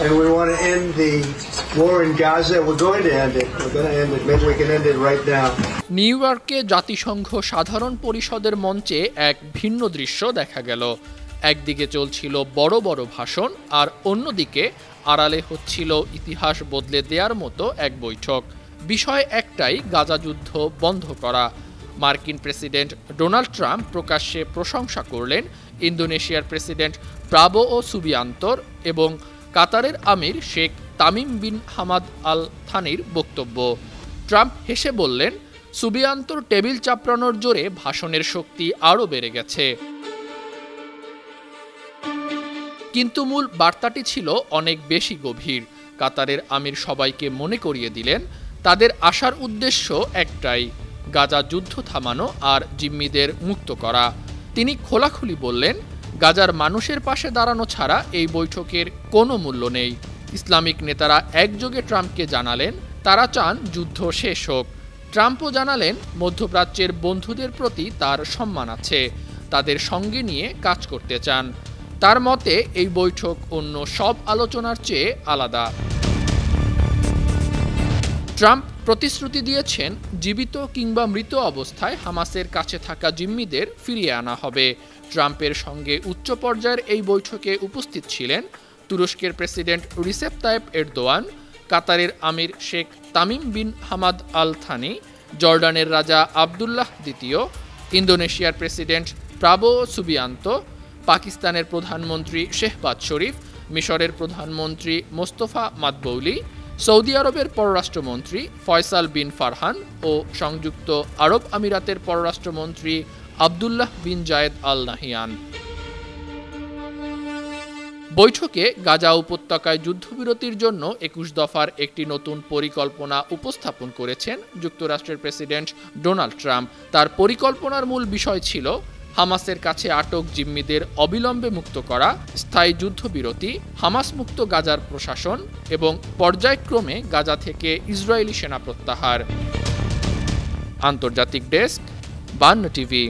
and we want to end the war in Gaza. We're going to end it. We're going to end it. Maybe we can end it right now. New ইয়র্কে জাতিসংঘ সাধারণ পরিষদের মঞ্চে এক ভিন্ন দৃশ্য দেখা গেল। একদিকে চলছিল বড় বড় ভাষণ, আর অন্যদিকে আড়ালে হচ্ছিল ইতিহাস বদলে দেওয়ার মতো এক বৈঠক। বিষয় একটাই, গাজা যুদ্ধ বন্ধ করা। মার্কিন প্রেসিডেন্ট ডোনাল্ড ট্রাম্প প্রকাশ্যে প্রশংসা করলেন ইন্দোনেশিয়ার প্রেসিডেন্ট প্রাবোও সুবিয়ান্তোর এবং কাতারের আমির Sheikh Tamim bin Hamad Al থানির বক্তব্য। ট্রাম্প হেসে বললেন, সুবিয়ান্তোর টেবিল চাপড়ানোর জোরে ভাষণের শক্তি আরও বেড়ে গেছে। কিন্তু মূল বার্তাটি ছিল অনেক বেশি গভীর। কাতারের আমির সবাইকে মনে করিয়ে দিলেন, তাদের আসার উদ্দেশ্য একটাই, গাজা যুদ্ধ থামানো আর জিম্মিদের মুক্ত করা। তিনি খোলাখুলি বললেন, গাজার মানুষের পাশে দাঁড়ানো ছাড়া এই বৈঠকের কোনো মূল্য নেই। ইসলামিক নেতারা একযোগে ট্রাম্পকে জানালেন, তারা চান যুদ্ধ শেষ হোক। ট্রাম্পও জানালেন, মধ্যপ্রাচ্যের বন্ধুদের প্রতি তার সম্মান আছে, তাদের সঙ্গে নিয়ে কাজ করতে চান। তার মতে এই বৈঠক অন্য সব আলোচনার চেয়ে আলাদা। ট্রাম্প প্রতিশ্রুতি দিয়েছেন, জীবিত কিংবা মৃত অবস্থায় হামাসের কাছে থাকা জিম্মিদের ফিরিয়ে আনা হবে। ট্রাম্পের সঙ্গে উচ্চ পর্যায়ের এই বৈঠকে উপস্থিত ছিলেন তুরস্কের প্রেসিডেন্ট রিসেপ তাইপ এরদোয়ান, কাতারের আমির Sheikh Tamim bin Hamad Al Thani, জর্ডানের রাজা আবদুল্লাহ দ্বিতীয়, ইন্দোনেশিয়ার প্রেসিডেন্ট প্রাবোও সুবিয়ান্তো, পাকিস্তানের প্রধানমন্ত্রী শেহবাজ শরীফ, মিশরের প্রধানমন্ত্রী মোস্তফা মাদবৌলি, সৌদি আরবের পররাষ্ট্রমন্ত্রী ফয়সাল বিন ফারহান ও সংযুক্ত আরব আমিরাতের পররাষ্ট্রমন্ত্রী আবদুল্লাহ বিন জায়েদ আল নাহিয়ান। বৈঠকে গাজা উপত্যকায় যুদ্ধবিরতির জন্য ২১ দফার একটি নতুন পরিকল্পনা উপস্থাপন করেছেন যুক্তরাষ্ট্রের প্রেসিডেন্ট ডোনাল্ড ট্রাম্প। তার পরিকল্পনার মূল বিষয় ছিল হামাসের কাছে আটক জিম্মিদের অবিলম্বে মুক্ত করা, স্থায়ী যুদ্ধবিরতি, হামাস মুক্ত গাজার প্রশাসন এবং পর্যায়ক্রমে গাজা থেকে ইসরায়েলি সেনা প্রত্যাহার। আন্তর্জাতিক ডেস্ক, ৫২ টিভি।